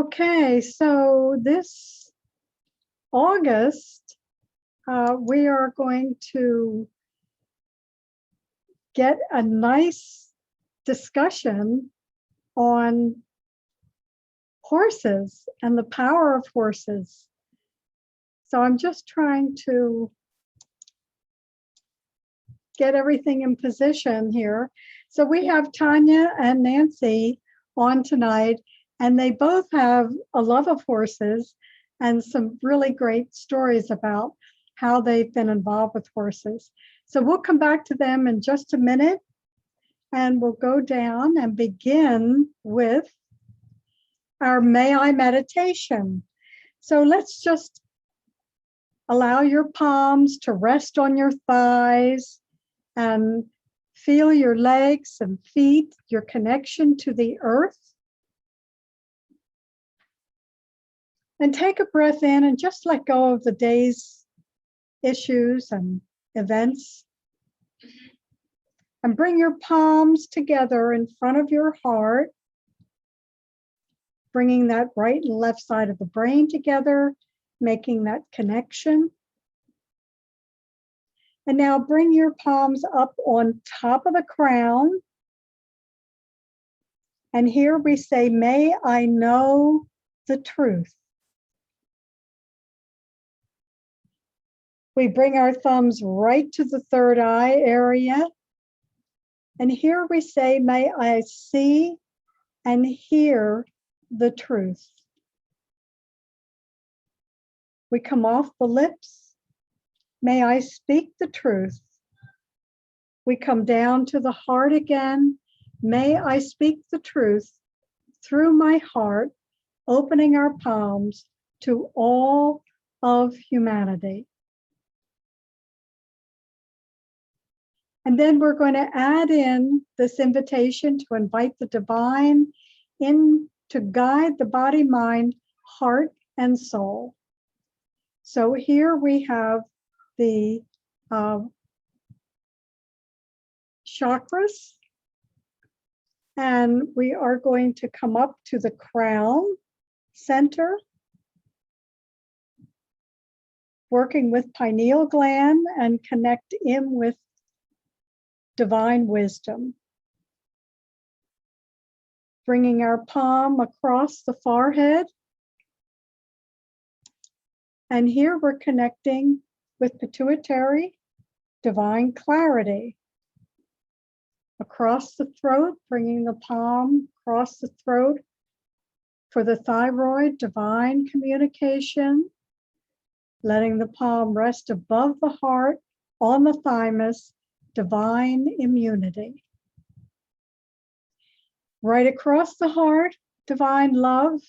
Okay, so this August, we are going to get a nice discussion on horses and the power of horses. So I'm just trying to get everything in position here. So we have Tanya and Nancy on tonight, and they both have a love of horses and some really great stories about how they've been involved with horses. So we'll come back to them in just a minute, and we'll go down and begin with our May I meditation. So let's just allow your palms to rest on your thighs and feel your legs and feet, your connection to the earth. And take a breath in and just let go of the day's issues and events. And bring your palms together in front of your heart, bringing that right and left side of the brain together, making that connection. And now bring your palms up on top of the crown. And here we say, may I know the truth. We bring our thumbs right to the third eye area. And here we say, may I see and hear the truth. We come off the lips. May I speak the truth. We come down to the heart again. May I speak the truth through my heart, opening our palms to all of humanity. And then we're going to add in this invitation to invite the divine in to guide the body, mind, heart, and soul. So here we have the chakras, and we are going to come up to the crown center, working with pineal gland and connect in with divine wisdom. Bringing our palm across the forehead. And here we're connecting with pituitary, divine clarity. Across the throat, bringing the palm across the throat for the thyroid, divine communication. Letting the palm rest above the heart on the thymus, divine immunity. Right across the heart, divine love.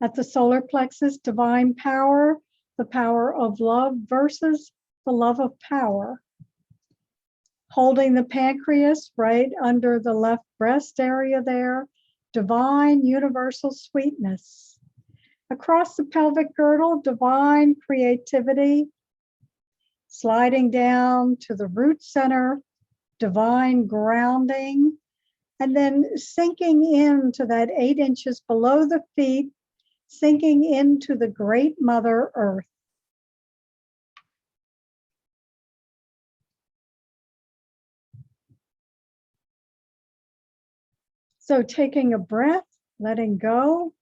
At the solar plexus, divine power, the power of love versus the love of power. Holding the pancreas right under the left breast area there, divine universal sweetness. Across the pelvic girdle, divine creativity. Sliding down to the root center, divine grounding, and then sinking into that 8 inches below the feet, sinking into the great Mother Earth. So taking a breath, letting go,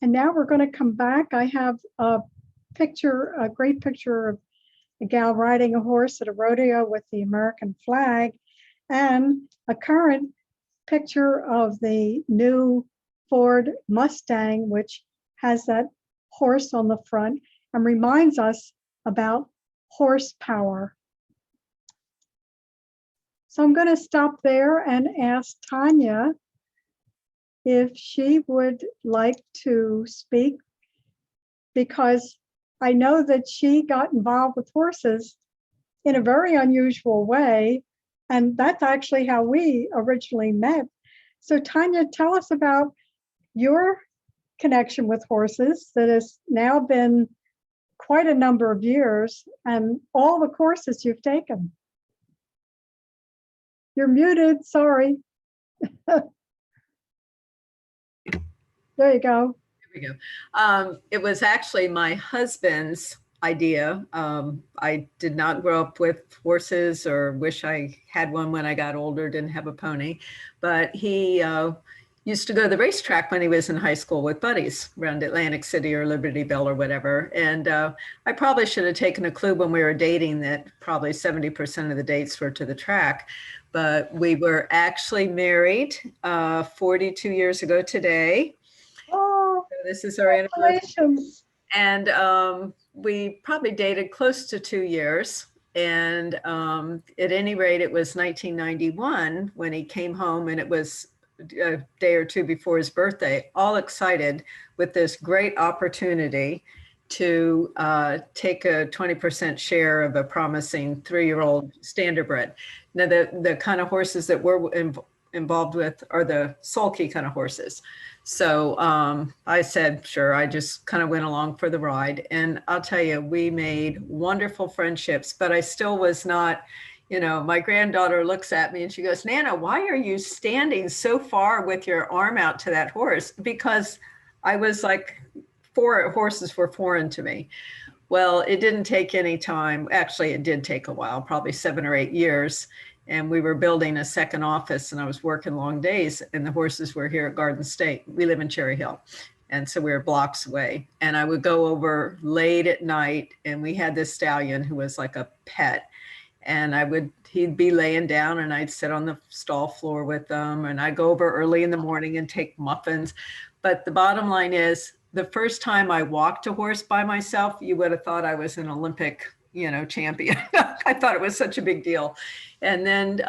and now we're going to come back. I have a picture, a great picture of a gal riding a horse at a rodeo with the American flag, and a current picture of the new Ford Mustang, which has that horse on the front and reminds us about horsepower. So I'm going to stop there and ask Tanya if she would like to speak, because I know that she got involved with horses in a very unusual way, and that's actually how we originally met. So Tanya, tell us about your connection with horses that has now been quite a number of years and all the courses you've taken. You're muted, sorry. There you go. There we go. It was actually my husband's idea. I did not grow up with horses or wish I had one when I got older, didn't have a pony, but he used to go to the racetrack when he was in high school with buddies around Atlantic City or Libertyville or whatever. And I probably should have taken a clue when we were dating that probably 70% of the dates were to the track. But we were actually married 42 years ago today. Oh, So this is our anniversary. congratulations. And we probably dated close to 2 years. And at any rate, it was 1991 when he came home, and it was a day or two before his birthday, all excited with this great opportunity to take a 20% share of a promising 3-year-old standardbred. Now, the kind of horses that we're involved with are the sulky kind of horses. So I said, sure, I just kind of went along for the ride. And I'll tell you, we made wonderful friendships, but I still was not, you know, my granddaughter looks at me and she goes, Nana, why are you standing so far with your arm out to that horse? Because I was like, horses were foreign to me. Well, it didn't take any time. Actually, it did take a while, probably 7 or 8 years. And we were building a second office and I was working long days and the horses were here at Garden State. We live in Cherry Hill. And so we were blocks away. And I would go over late at night and we had this stallion who was like a pet. And he'd be laying down and I'd sit on the stall floor with them. And I'd go over early in the morning and take muffins. But the bottom line is, the first time I walked a horse by myself, you would have thought I was an Olympic, you know, champion. I thought it was such a big deal. And then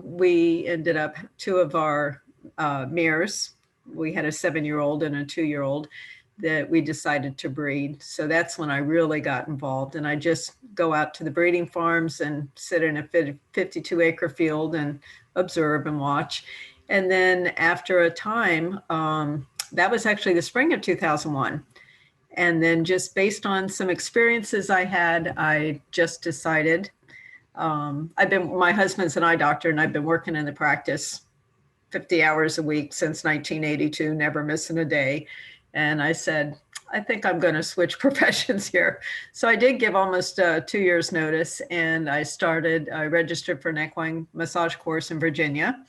we ended up 2 of our mares. We had a 7-year-old and a 2-year-old that we decided to breed. So that's when I really got involved. And I just go out to the breeding farms and sit in a 52-acre field and observe and watch. And then after a time, that was actually the spring of 2001. And then just based on some experiences I had, I just decided, my husband's an eye doctor and I've been working in the practice 50 hours a week since 1982, never missing a day. And I said, I think I'm going to switch professions here. So I did give almost 2 years notice and I registered for an equine massage course in Virginia.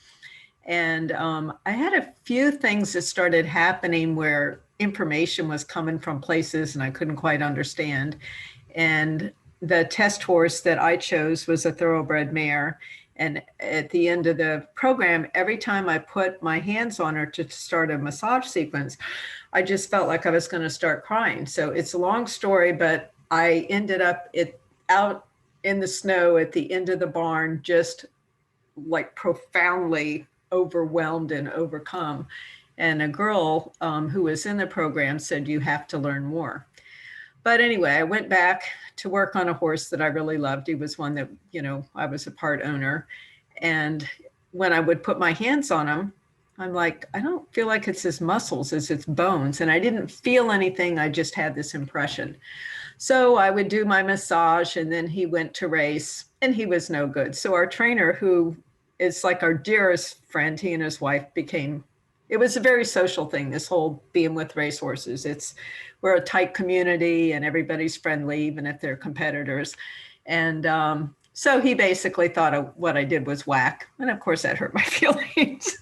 And I had a few things that started happening where information was coming from places and I couldn't quite understand. And the test horse that I chose was a thoroughbred mare. And at the end of the program, every time I put my hands on her to start a massage sequence, I just felt like I was going to start crying. So it's a long story, but I ended up out in the snow at the end of the barn, just like profoundly overwhelmed and overcome. And a girl who was in the program said, you have to learn more. But anyway, I went back to work on a horse that I really loved. He was one that, you know, I was a part owner. And when I would put my hands on him, I'm like, I don't feel like it's his muscles, it's its bones. And I didn't feel anything. I just had this impression. So I would do my massage and then he went to race and he was no good. So our trainer, who is like our dearest friend, he and his wife it was a very social thing, this whole being with racehorses. We're a tight community and everybody's friendly, even if they're competitors. And so he basically thought what I did was whack. And of course that hurt my feelings.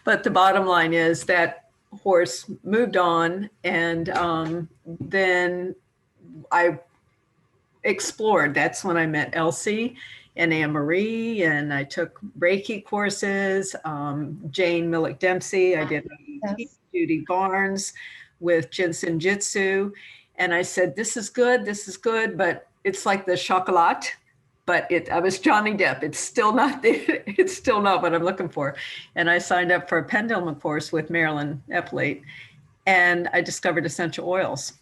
But the bottom line is that horse moved on. And then I explored. That's when I met Elsie and Anne-Marie, and I took Reiki courses, Jane Millick-Dempsey, I did Judy Barnes with Jinsen Jitsu. And I said, this is good, but it's like the chocolat, but I was Johnny Depp. It's still not what I'm looking for. And I signed up for a pendulum course with Marilyn Epplate, and I discovered essential oils.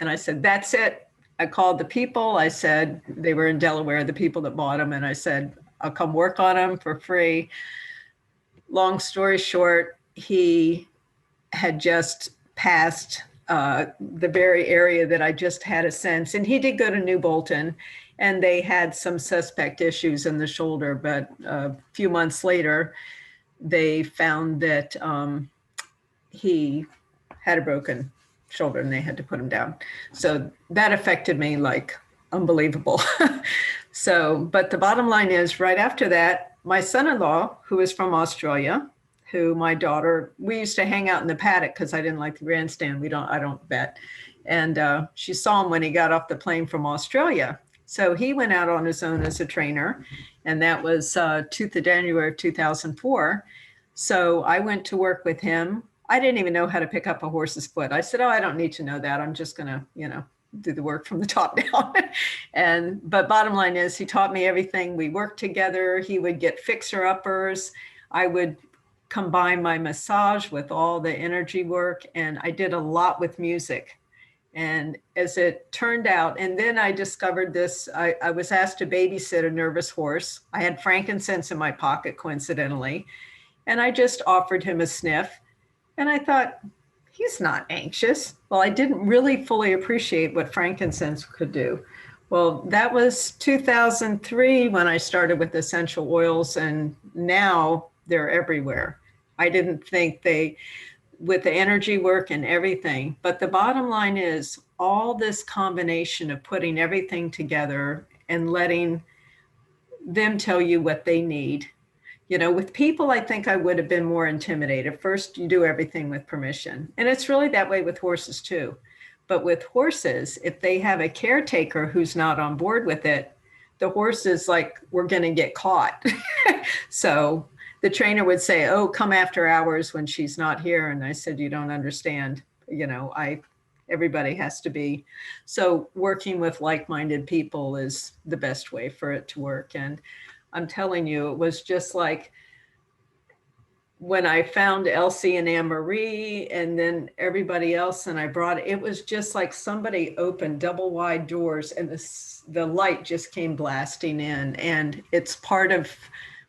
And I said, that's it. I called the people. I said, they were in Delaware, the people that bought them. And I said, I'll come work on them for free. Long story short, he had just passed the very area that I just had a sense. And he did go to New Bolton and they had some suspect issues in the shoulder. But a few months later, they found that he had a broken shoulder and they had to put him down. So that affected me like unbelievable. So, but the bottom line is right after that, my son-in-law, who is from Australia, who my daughter, we used to hang out in the paddock because I didn't like the grandstand. I don't bet. And she saw him when he got off the plane from Australia. So he went out on his own as a trainer. And that was 2th of January of 2004. So I went to work with him. I didn't even know how to pick up a horse's foot. I said, oh, I don't need to know that. I'm just going to, do the work from the top down. But bottom line is he taught me everything. We worked together. He would get fixer-uppers. I would combine my massage with all the energy work. And I did a lot with music. And as it turned out, and then I discovered this, I was asked to babysit a nervous horse. I had frankincense in my pocket, coincidentally. And I just offered him a sniff. And I thought, he's not anxious. Well, I didn't really fully appreciate what frankincense could do. Well, that was 2003 when I started with essential oils, and now they're everywhere. I didn't think with the energy work and everything, but the bottom line is all this combination of putting everything together and letting them tell you what they need. With people, I think I would have been more intimidated. First, you do everything with permission. And it's really that way with horses too. But with horses, if they have a caretaker who's not on board with it, the horse is like, we're going to get caught. So the trainer would say, oh, come after hours when she's not here. And I said, you don't understand. Everybody has to be. So working with like-minded people is the best way for it to work. And I'm telling you, it was just like when I found Elsie and Anne-Marie and then everybody else, and it was just like somebody opened double wide doors and the light just came blasting in. And it's part of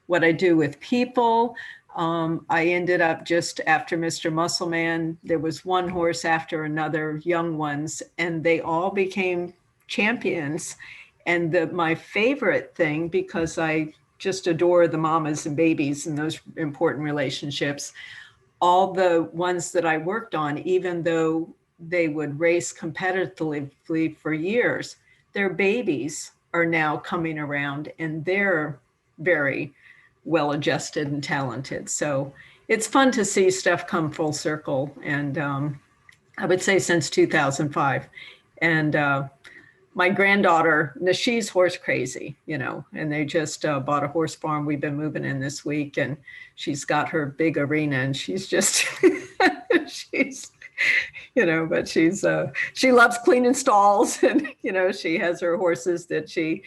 what I do with people. I ended up just after Mr. Muscleman, there was one horse after another, young ones, and they all became champions. And my favorite thing, because I just adore the mamas and babies and those important relationships, all the ones that I worked on, even though they would race competitively for years, their babies are now coming around and they're very well adjusted and talented. So it's fun to see stuff come full circle. And I would say since 2005. And my granddaughter, she's horse crazy, and they just bought a horse farm. We've been moving in this week, and she's got her big arena, and she's just, but she loves cleaning stalls, and, she has her horses that she,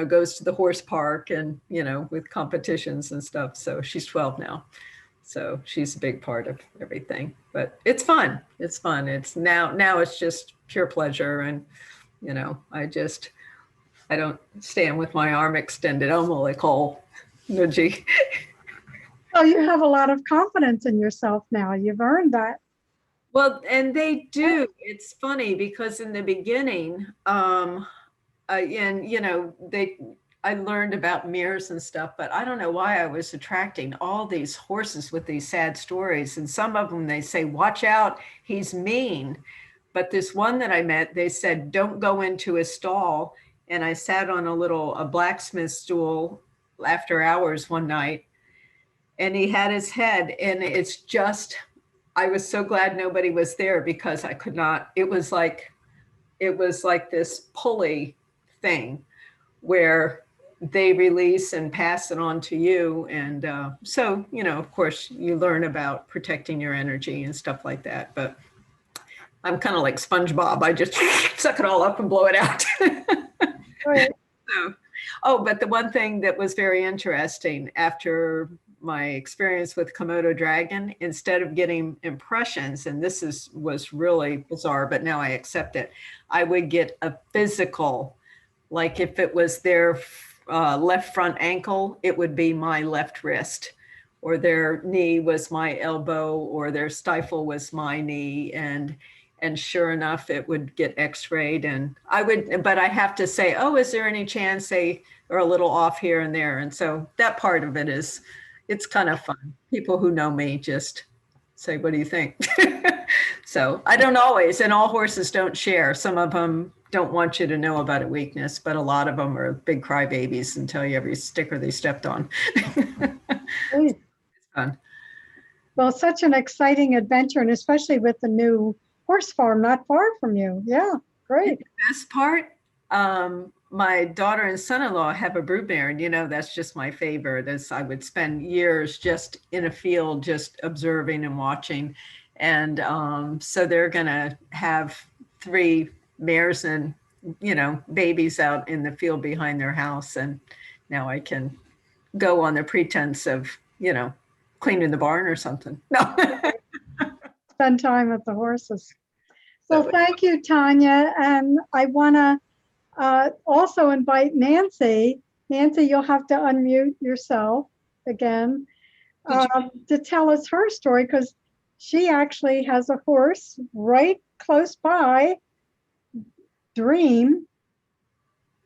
goes to the horse park and, with competitions and stuff. So she's 12 now. So she's a big part of everything, but it's fun. It's fun. It's now it's just pure pleasure. And I don't stand with my arm extended. I'm like whole nudgy. So you have a lot of confidence in yourself now. You've earned that. Well, and they do. It's funny because in the beginning, I learned about mirrors and stuff, but I don't know why I was attracting all these horses with these sad stories. And some of them, they say, watch out, he's mean. But this one that I met, they said, don't go into his stall. And I sat on a blacksmith stool after hours one night, and he had his head, and it's just, I was so glad nobody was there because I could not, it was like this pulley thing where they release and pass it on to you. And so, of course, you learn about protecting your energy and stuff like that. But I'm kind of like SpongeBob. I just suck it all up and blow it out. Right. But the one thing that was very interesting after my experience with Komodo dragon, instead of getting impressions, and this was really bizarre, but now I accept it, I would get a physical, like if it was their left front ankle, it would be my left wrist, or their knee was my elbow, or their stifle was my knee. And sure enough, it would get x-rayed, and but I have to say, oh, is there any chance they are a little off here and there? And so that part of it it's kind of fun. People who know me just say, what do you think? So I don't always, and all horses don't share. Some of them don't want you to know about a weakness, but a lot of them are big crybabies and tell you every sticker they stepped on. Great. It's fun. Well, such an exciting adventure, and especially with the new horse farm not far from you. Yeah, great. The best part, my daughter and son-in-law have a brood mare, and that's just my favorite. Is I would spend years just in a field, just observing and watching, and so they're gonna have 3 mares and babies out in the field behind their house, and now I can go on the pretense of cleaning the barn or something. No. Spend time with the horses. Well, thank you, Tanya. And I want to also invite Nancy. Nancy, you'll have to unmute yourself again to tell us her story, because she actually has a horse right close by, Dream.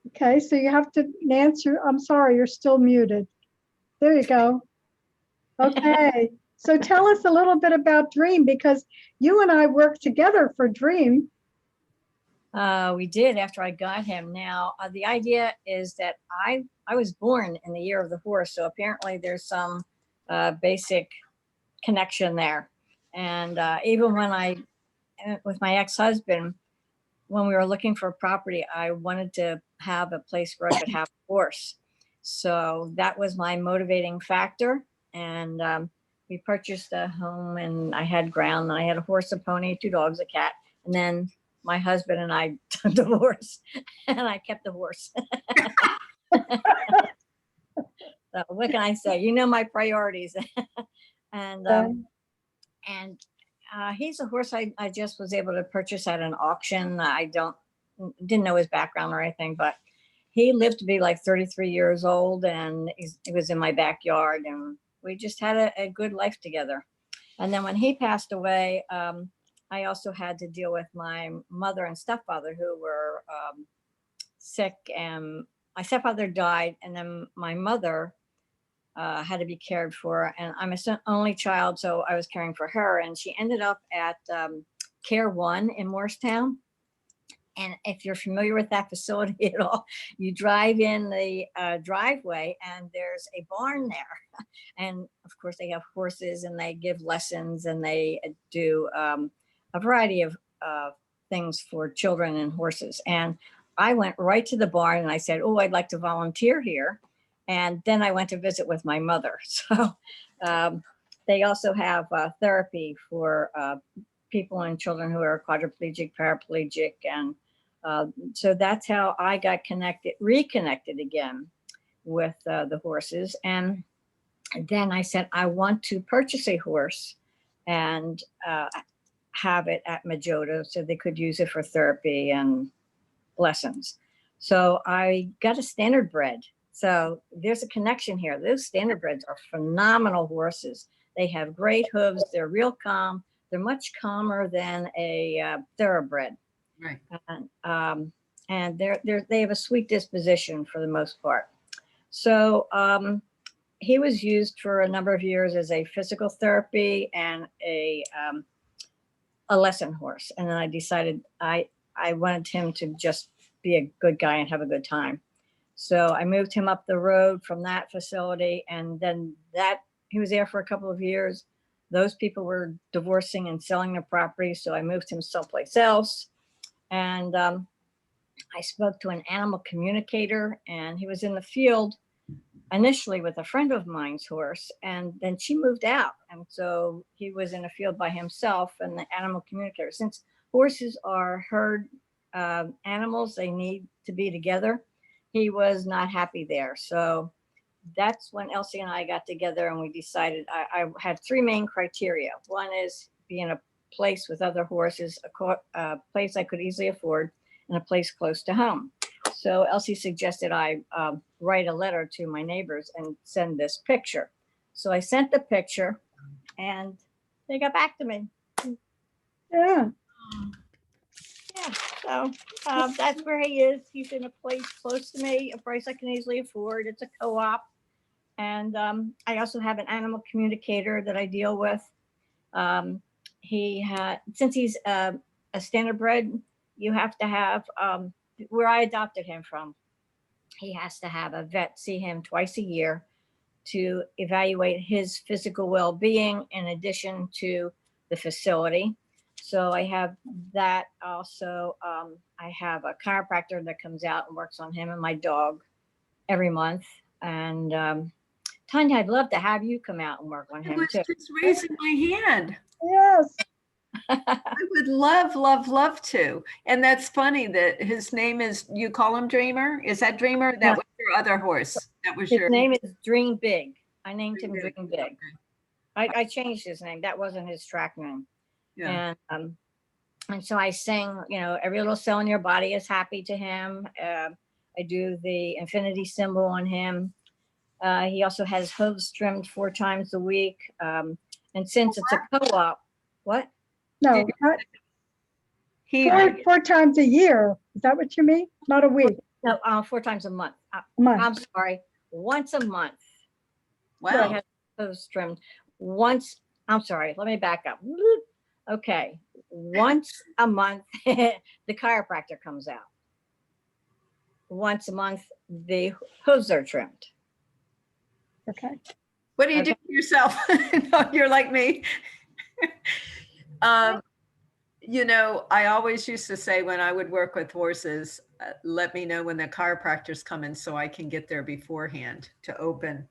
Okay, so you have to, Nancy, I'm sorry, you're still muted. There you go. Okay, so tell us a little bit about Dream, because you and I worked together for Dream. We did after I got him. Now, the idea is that I was born in the year of the horse, so apparently there's some basic connection there. And even when with my ex-husband, when we were looking for a property, I wanted to have a place where I could have a horse. So that was my motivating factor. And we purchased a home, and I had ground, and I had a horse, a pony, 2 dogs, a cat. And then my husband and I divorced, and I kept the horse. So what can I say? My priorities. And he's a horse I just was able to purchase at an auction. I didn't know his background or anything, but he lived to be like 33 years old, and he was in my backyard, and we just had a good life together. And then when he passed away, I also had to deal with my mother and stepfather, who were sick, and my stepfather died, and then my mother had to be cared for, and I'm a only child, so I was caring for her, and she ended up at Care One in Morristown. And if you're familiar with that facility at all, you drive in the driveway, and there's a barn there. And of course, they have horses, and they give lessons, and they do a variety of things for children and horses. And I went right to the barn, and I said, "Oh, I'd like to volunteer here." And then I went to visit with my mother. So they also have therapy for people and children who are quadriplegic, paraplegic. And so that's how I got reconnected again with the horses. And then I said, I want to purchase a horse and have it at Majota so they could use it for therapy and lessons. So I got a standard bred. So there's a connection here. Those standardbreds are phenomenal horses. They have great hooves. They're real calm. They're much calmer than a thoroughbred. Right. And they have a sweet disposition for the most part. So he was used for a number of years as a physical therapy and a lesson horse. And then I decided I wanted him to just be a good guy and have a good time. So I moved him up the road from that facility, and then he was there for a couple of years. Those people were divorcing and selling their property, so I moved him someplace else. And I spoke to an animal communicator, and he was in the field initially with a friend of mine's horse, and then she moved out. And so he was in a field by himself, and the animal communicator, since horses are herd animals, they need to be together. He was not happy there. So that's when Elsie and I got together, and we decided I had 3 main criteria. One is be in a place with other horses, a place I could easily afford, and a place close to home. So Elsie suggested I write a letter to my neighbors and send this picture. So I sent the picture, and they got back to me. Yeah. Yeah, so that's where he is. He's in a place close to me, a price I can easily afford. It's a co-op. And I also have an animal communicator that I deal with. he had, since he's a standardbred, you have to have, where I adopted him from, he has to have a vet see him twice a year to evaluate his physical well-being in addition to the facility. So I have that also. I have a chiropractor that comes out and works on him and my dog every month. And Tanya, I'd love to have you come out and work on I him was too. just raising my hand. Yes. I would love, love, love to. And that's funny that his name is, you call him Dreamer? Is that Dreamer? That Yeah. was your other horse. That was His your name is Dream Big. I named him Dream Big. Dream Big. I changed his name. That wasn't his track name. Yeah. And so I sing, you know, every little cell in your body is happy to him. I do the infinity symbol on him. He also has hooves trimmed 4 times a week. And since it's a co-op, what? No, He, 4 times a year. Is that what you mean? Not a week, No, 4 times a month. a month. I'm sorry, once a month. He wow. has hooves trimmed once. I'm sorry, let me back up. Okay, once a month, the chiropractor comes out. Once a month, the hooves are trimmed. Okay. What do you do Okay. for yourself? No, you're like me. You know, I always used to say when I would work with horses, let me know when the chiropractors come in so I can get there beforehand to open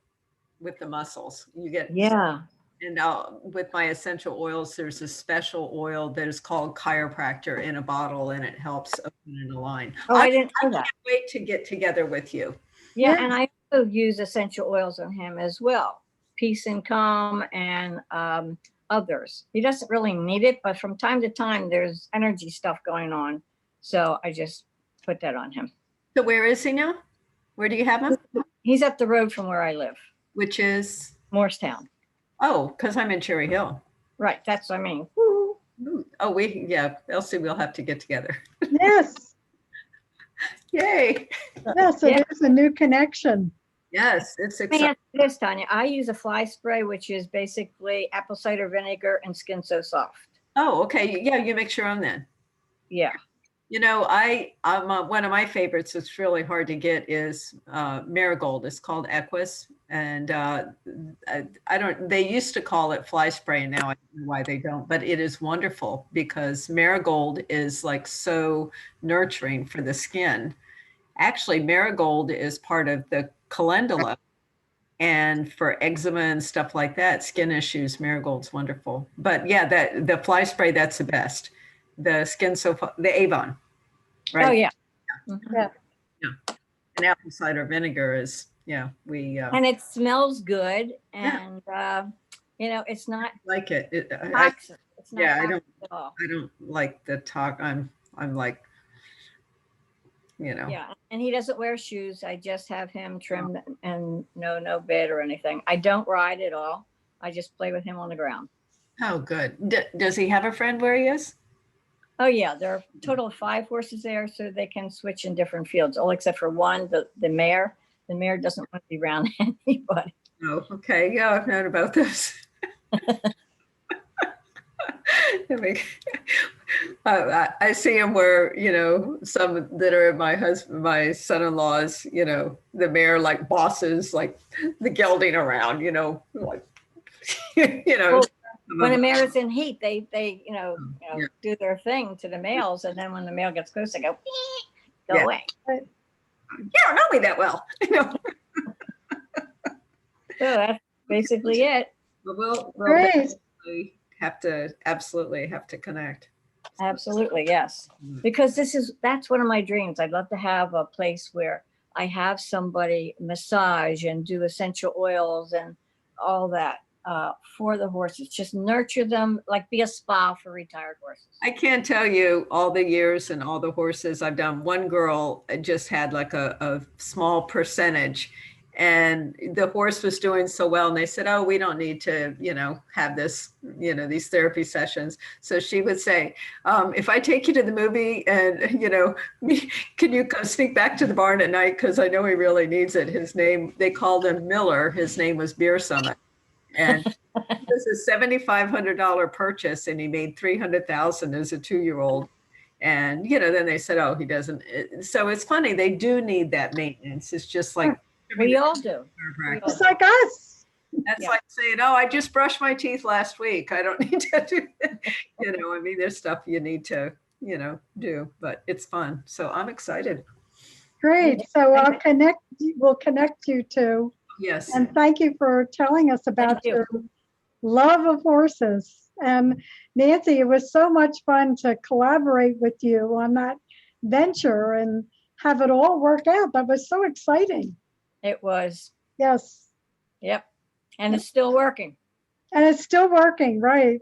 with the muscles. You get, Yeah. and with my essential oils, there's a special oil that is called chiropractor in a bottle, and it helps open and align. Oh, I didn't know that. Can't wait to get together with you. Yeah, Yeah. and I also use essential oils on him as well. Peace and Calm and others. He doesn't really need it, but from time to time there's energy stuff going on. So I just put that on him. So where is he now? Where do you have him? He's up the road from where I live, Which is, Morristown. oh, because I'm in Cherry Hill. Right, that's what I mean. Woo. Ooh. Oh, yeah, Elsie, we'll have to get together. Yes. Yay. Yes, Yeah. it is a new connection. Yes, it's Let me exciting. ask you this, Tanya. I use a fly spray, which is basically apple cider vinegar and Skin So Soft. Oh, okay. Yeah, you mix your own then. Yeah. You know, I'm one of my favorites. It's really hard to get is marigold. It's called Equus, and I don't. They used to call it fly spray, and now I don't know why they don't. But it is wonderful because marigold is like so nurturing for the skin. Actually, marigold is part of the calendula, and for eczema and stuff like that, skin issues, marigold's wonderful. But yeah, the fly spray, that's the best. The the Avon, right? Oh, yeah. Yeah. And apple cider vinegar is, yeah, we And it smells good. And, you know, it's not like it. toxic. It's not yeah, I toxic at all. don't like the talk. I'm like, you know. Yeah, and he doesn't wear shoes. I just have him trimmed and no bed or anything. I don't ride at all. I just play with him on the ground. Oh, good. Does he have a friend where he is? Oh yeah, there are a total of 5 horses there, so they can switch in different fields. All except for one, the mare. The mare doesn't want to be around anybody. Oh, okay. Yeah, I've known about this. I see him where, you know, some that are my son-in-law's, you know, the mare like bosses, like the gelding around, you know, like, you know. Well, when a mare is in heat, they Yeah. do their thing to the males, and then when the male gets close, they go, go Yeah. away. You don't know me that well. You know. So that's basically it. But we'll Great. definitely absolutely have to connect. Absolutely, yes. Because that's one of my dreams. I'd love to have a place where I have somebody massage and do essential oils and all that for the horses. Just nurture them, like be a spa for retired horses. I can't tell you all the years and all the horses I've done. One girl just had like a small percentage, and the horse was doing so well, and they said, oh, we don't need to, you know, have this, you know, these therapy sessions. So she would say, if I take you to the movie and, you know, can you come sneak back to the barn at night? Because I know he really needs it. His name, they called him Miller. His name was Beer Summit. And this is $7,500 purchase, and he made 300,000 as a 2-year-old. And, you know, then they said, oh, he doesn't. So it's funny. They do need that maintenance. It's just like, We all do. We all Just like us. that's Yeah. like saying, oh, I just brushed my teeth last week. I don't need to do that. You know, I mean, there's stuff you need to, you know, do, but it's fun. So I'm excited. Great. So we'll connect you two. Yes. And thank you for telling us about Thank you. your love of horses. And Nancy, it was so much fun to collaborate with you on that venture and have it all work out. That was so exciting. It was. Yes. Yep. And it's still working. And it's still working, right?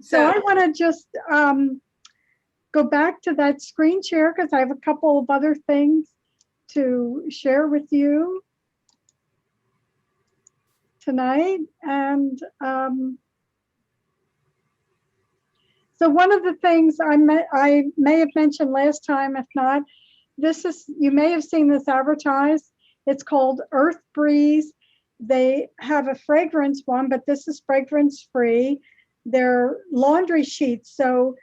So I want to just go back to that screen share because I have a couple of other things to share with you tonight. And so one of the things I may have mentioned last time, if not, you may have seen this advertised. It's called Earth Breeze. They have a fragrance one, but this is fragrance free. They're laundry sheets. So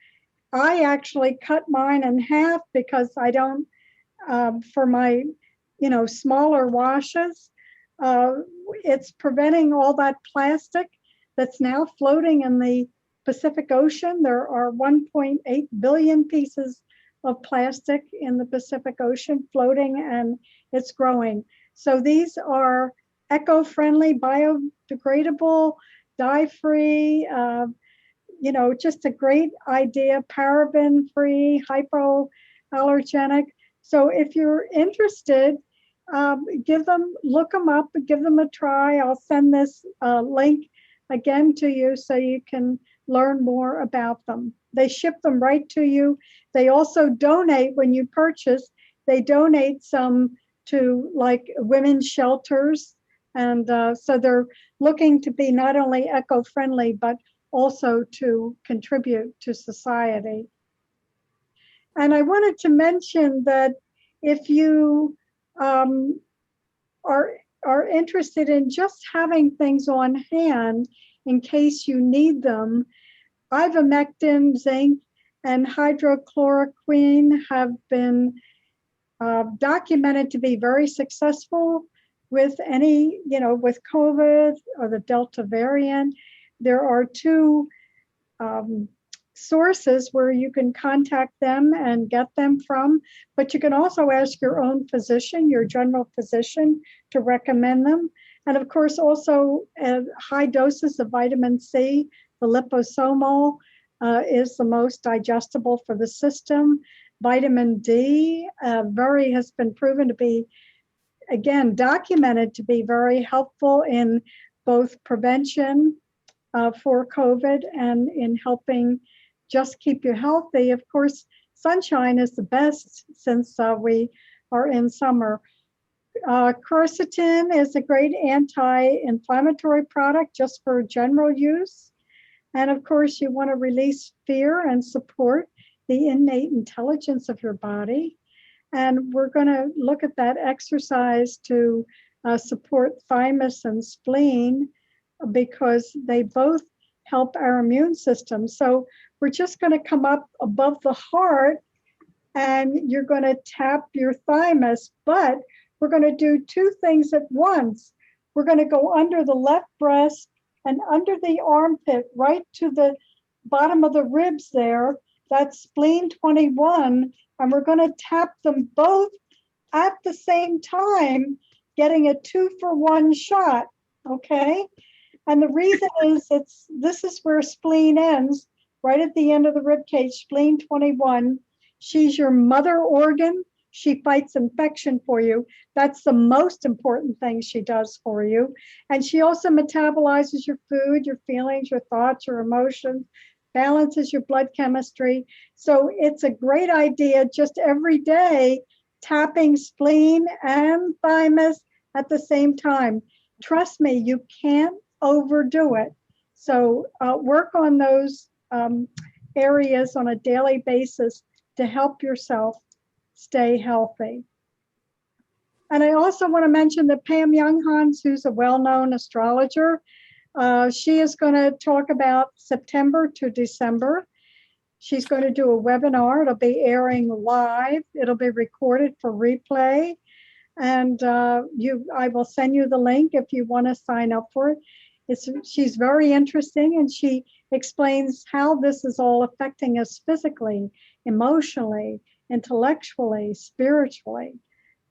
I actually cut mine in half because I don't, for my, you know, smaller washes, it's preventing all that plastic that's now floating in the Pacific Ocean. There are 1.8 billion pieces of plastic in the Pacific Ocean floating, and it's growing. So these are eco-friendly, biodegradable, dye-free, you know, just a great idea, paraben-free, hypoallergenic. So if you're interested, look them up, give them a try. I'll send this link again to you so you can learn more about them. They ship them right to you. They also donate when you purchase. They donate some to like women's shelters. And so they're looking to be not only eco-friendly, but also to contribute to society. And I wanted to mention that if you are interested in just having things on hand in case you need them, ivermectin, zinc, and hydrochloroquine have been documented to be very successful with any, you know, with COVID or the Delta variant. There are two sources where you can contact them and get them from, but you can also ask your own physician, your general physician, to recommend them. And of course, also high doses of vitamin C, the liposomal is the most digestible for the system. Vitamin D has been proven to be, again, documented to be very helpful in both prevention for COVID and in helping just keep you healthy. Of course, sunshine is the best since we are in summer. Quercetin is a great anti-inflammatory product just for general use. And of course, you want to release fear and support the innate intelligence of your body. And we're going to look at that exercise to support thymus and spleen because they both help our immune system. So we're just going to come up above the heart and you're going to tap your thymus, but we're going to do two things at once. We're going to go under the left breast and under the armpit, right to the bottom of the ribs there. That's spleen 21. And we're going to tap them both at the same time, getting a 2-for-1 shot, okay? And the reason is this is where spleen ends, right at the end of the rib cage, spleen 21. She's your mother organ. She fights infection for you. That's the most important thing she does for you. And she also metabolizes your food, your feelings, your thoughts, your emotions, balances your blood chemistry. So it's a great idea just every day, tapping spleen and thymus at the same time. Trust me, you can't overdo it. So work on those areas on a daily basis to help yourself stay healthy. And I also want to mention that Pam Younghans, who's a well-known astrologer, She is going to talk about September to December. She's going to do a webinar. It'll be airing live. It'll be recorded for replay. And I will send you the link if you want to sign up for it. She's very interesting, and she explains how this is all affecting us physically, emotionally, intellectually, spiritually.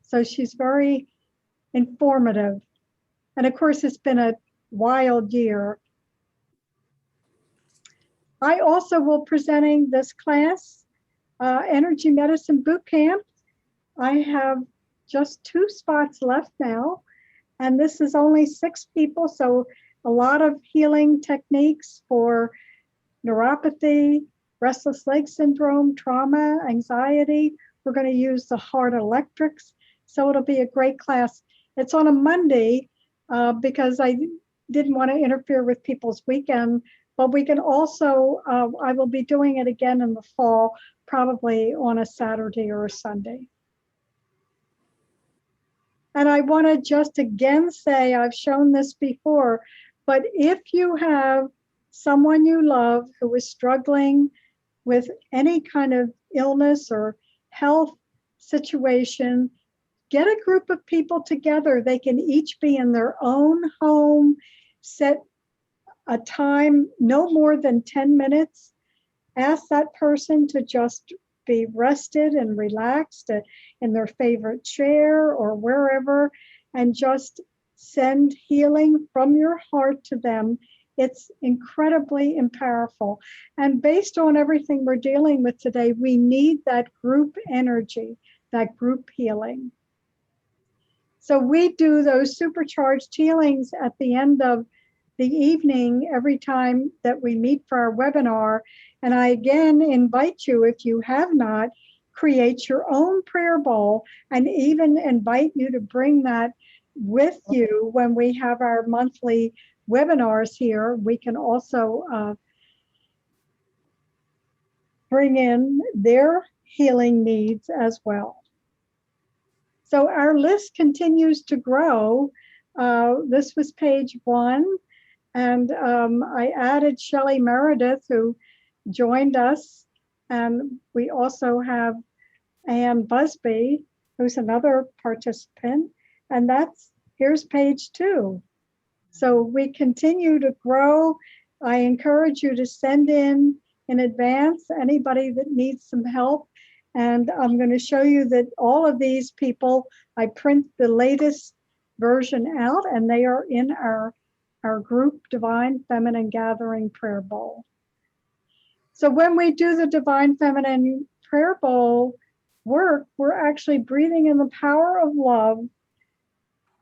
So she's very informative. And of course, it's been a wild year. I also will be presenting this class, Energy Medicine Boot Camp. I have just 2 spots left now, and this is only 6 people, so a lot of healing techniques for neuropathy, restless leg syndrome, trauma, anxiety. We're going to use the heart electrics, so it'll be a great class. It's on a Monday because I didn't want to interfere with people's weekend, but we can also, I will be doing it again in the fall, probably on a Saturday or a Sunday. And I want to just again say, I've shown this before, but if you have someone you love who is struggling with any kind of illness or health situation, get a group of people together. They can each be in their own home, set a time no more than 10 minutes. Ask that person to just be rested and relaxed in their favorite chair or wherever, and just send healing from your heart to them. It's incredibly powerful. And based on everything we're dealing with today, we need that group energy, that group healing. So we do those supercharged healings at the end of the evening every time that we meet for our webinar. And I again invite you, if you have not, create your own prayer bowl, and even invite you to bring that with you when we have our monthly webinars here. We can also bring in their healing needs as well. So our list continues to grow. This was page 1. And I added Shelley Meredith, who joined us. And we also have Ann Busby, who's another participant. And here's page 2. So we continue to grow. I encourage you to send in advance anybody that needs some help. And I'm going to show you that all of these people, I print the latest version out, and they are in our group Divine Feminine Gathering Prayer Bowl. So when we do the Divine Feminine Prayer Bowl work, we're actually breathing in the power of love,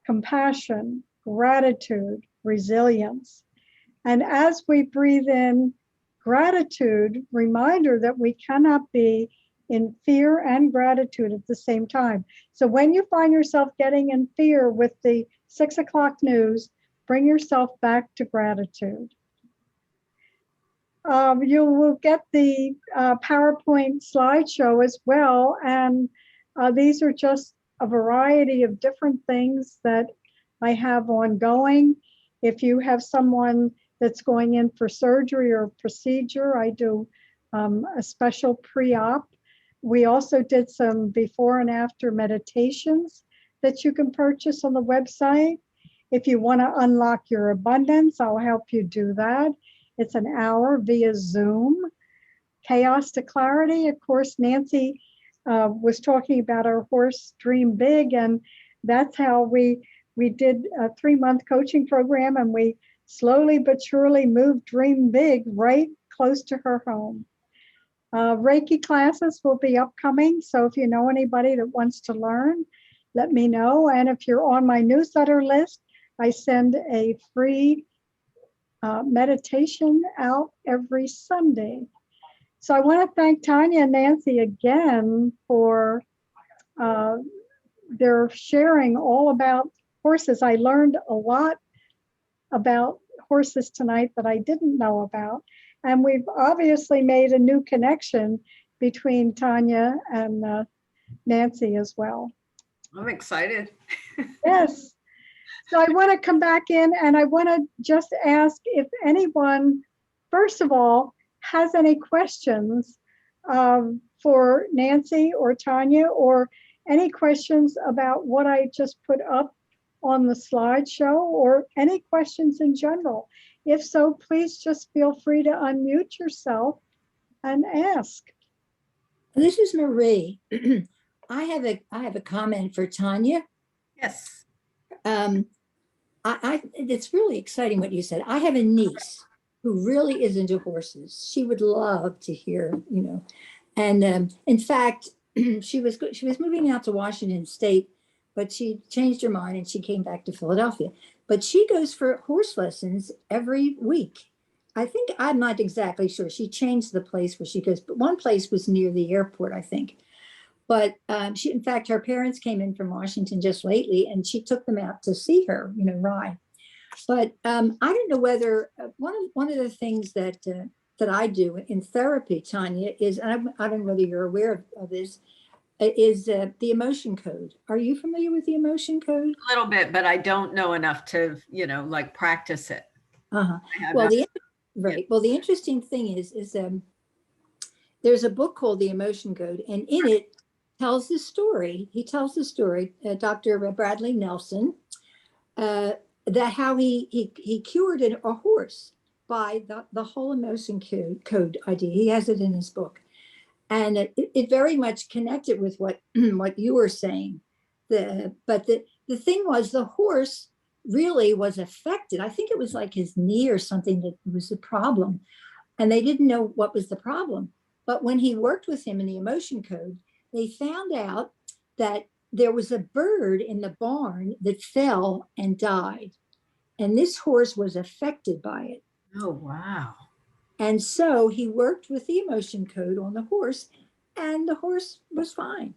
compassion, gratitude, resilience. And as we breathe in gratitude, reminder that we cannot be in fear and gratitude at the same time. So when you find yourself getting in fear with the 6 o'clock news, bring yourself back to gratitude. You will get the PowerPoint slideshow as well. And these are just a variety of different things that I have ongoing. If you have someone that's going in for surgery or procedure, I do a special pre-op. We also did some before and after meditations that you can purchase on the website. If you want to unlock your abundance, I'll help you do that. It's an hour via Zoom. Chaos to Clarity, of course, Nancy was talking about our horse Dream Big, and that's how we did a 3-month coaching program, and we slowly but surely moved Dream Big right close to her home. Reiki classes will be upcoming, so if you know anybody that wants to learn, let me know. And if you're on my newsletter list, I send a free meditation out every Sunday. So I want to thank Tanya and Nancy again for their sharing all about horses. I learned a lot about horses tonight that I didn't know about. And we've obviously made a new connection between Tanya and Nancy as well. I'm excited. Yes. So I want to come back in and I want to just ask if anyone, first of all, has any questions for Nancy or Tanya, or any questions about what I just put up on the slideshow, or any questions in general. If so, please just feel free to unmute yourself and ask. This is Marie. I have a comment for Tanya. Yes. It's really exciting what you said. I have a niece who really is into horses. She would love to hear, And in fact, she was moving out to Washington State, but she changed her mind and she came back to Philadelphia. But she goes for horse lessons every week. I think, I'm not exactly sure. She changed the place where she goes, but one place was near the airport, I think. But in fact, her parents came in from Washington just lately, and she took them out to see her, ride. But I don't know whether one of the things that I do in therapy, Tanya, is, and I don't know whether you're aware of this, is the emotion code. Are you familiar with the emotion code? A little bit, but I don't know enough to, like practice it. Uh-huh. Well, the interesting thing is there's a book called The Emotion Code, and in it tells the story. He tells the story, Dr. Bradley Nelson, that how he cured a horse by the whole emotion code idea. He has it in his book. And it very much connected with what you were saying. But the thing was, the horse really was affected. I think it was like his knee or something that was the problem. And they didn't know what was the problem. But when he worked with him in the emotion code, they found out that there was a bird in the barn that fell and died. And this horse was affected by it. Oh, wow. And so he worked with the emotion code on the horse, and the horse was fine.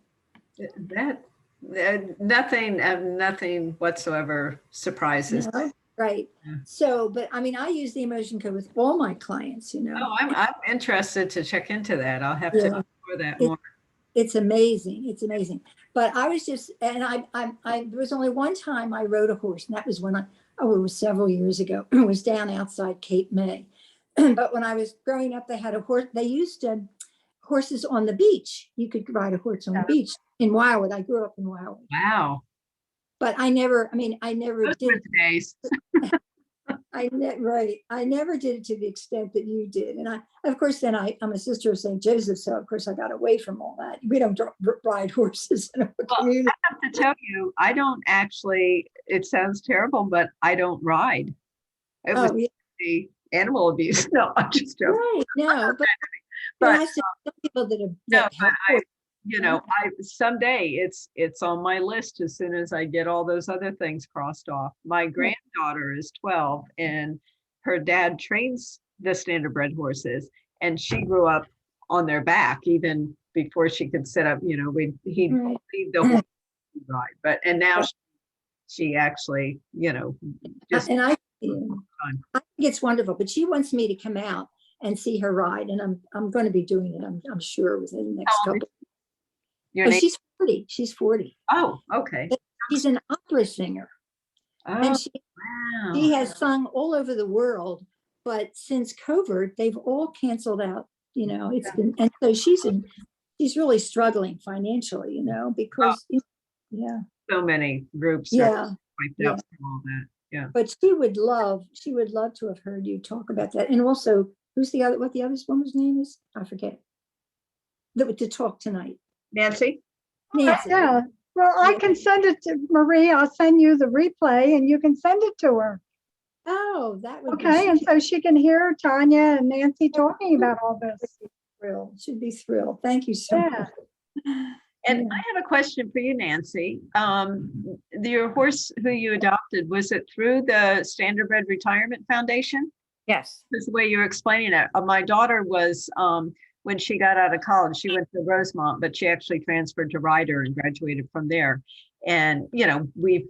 Nothing whatsoever surprises me. Right. Yeah. So, but I mean, I use the emotion code with all my clients, Oh, I'm interested to check into that. I'll have to explore that more. It's amazing. It's amazing. But I was just, and there was only one time I rode a horse, and that was when it was several years ago. It was down outside Cape May. But when I was growing up, they had a horse. They used horses on the beach. You could ride a horse on the beach in Wildwood. I grew up in Wildwood. Wow. But I never Those did. were the days. I never did it to the extent that you did. And of course, then I'm a sister of St. Joseph. So of course I got away from all that. We don't ride horses in our community. I have to tell you, I don't actually, it sounds terrible, but I don't ride. It was the animal abuse. No, I'm just joking. Right, no, but I still know people that have someday it's on my list as soon as I get all those other things crossed off. My granddaughter is 12, and her dad trains the standardbred horses, and she grew up on their back even before she could sit up. He'd leave the horse ride, and now she actually, just. And I think it's wonderful, but she wants me to come out and see her ride, and I'm going to be doing it. I'm sure within the next couple. She's 40. She's 40. Oh, okay. She's an opera singer, and she has sung all over the world. But since COVID, they've all canceled out. It's been, and so she's really struggling financially. Because so many groups. Are wiped out from all that. Yeah. But she would love to have heard you talk about that. And also, what the other woman's name is? I forget. To talk tonight. Nancy? Yeah. Well, I can send it to Marie. I'll send you the replay and you can send it to her. Oh, that would be okay. And so she can hear Tanya and Nancy talking about all this. Should be thrilled. Thank you so much. And I have a question for you, Nancy. Your horse who you adopted, was it through the Standardbred Retirement Foundation? Yes. That's the way you're explaining it. My daughter was, when she got out of college, she went to Rosemont, but she actually transferred to Rider and graduated from there. And, we've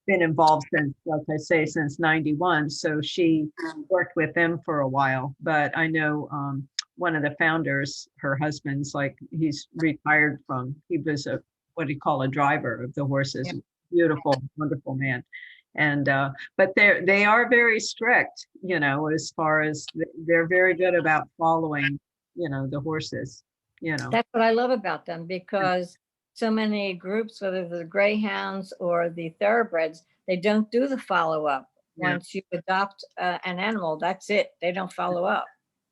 been involved since, like I say, since 91. So she worked with them for a while. But I know one of the founders, her husband's he's retired from, he was what do you call a driver of the horses. Yeah. Beautiful, wonderful man. And but they are very strict, you know, as far as they're very good about following, you know, the horses, you know. That's what I love about them, because so many groups, whether the greyhounds or the thoroughbreds, they don't do the follow-up. Yeah. Once you adopt an animal, that's it. They don't follow up.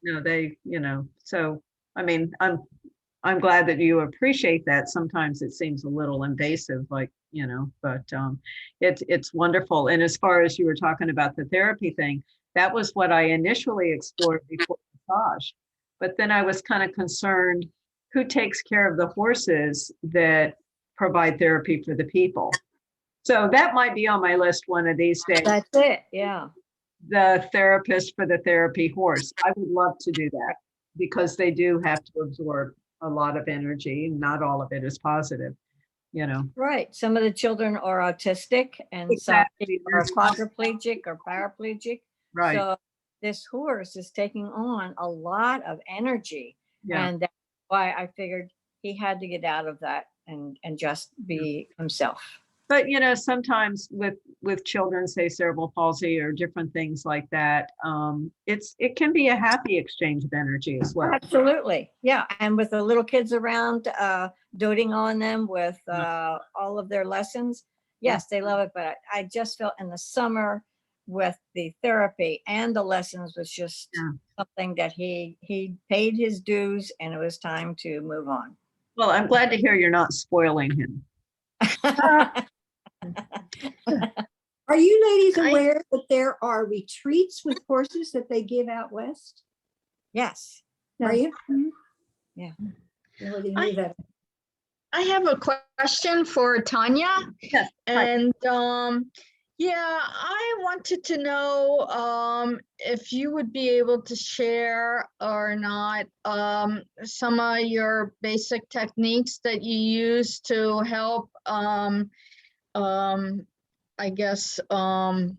No, they, you know, so I mean, I'm glad that you appreciate that. Sometimes it seems a little invasive, like, you know, but it's wonderful. And as far as you were talking about the therapy thing, that was what I initially explored before massage. But then I was kind of concerned, who takes care of the horses that provide therapy for the people? So that might be on my list one of these days. That's it. Yeah. The therapist for the therapy horse. I would love to do that, because they do have to absorb a lot of energy. Not all of it is positive, you know. Right. Some of the children are autistic, and Exactly. some are quadriplegic or paraplegic. Right. So this horse is taking on a lot of energy. Yeah. And that's why I figured he had to get out of that and just be himself. But, you know, sometimes with children, say cerebral palsy or different things like that, it can be a happy exchange of energy as well. Absolutely. Yeah. And with the little kids around, doting on them with all of their lessons. Yes, they love it. But I just felt in the summer with the therapy and the lessons was just something that he paid his dues, and it was time to move on. Well, I'm glad to hear you're not spoiling him. Are you ladies aware that there are retreats with horses that they give out west? Yes. Are you? Yeah. Nobody knew that. I have a question for Tanya. Yes. Hi. And yeah, I wanted to know if you would be able to share or not some of your basic techniques that you use to help I guess I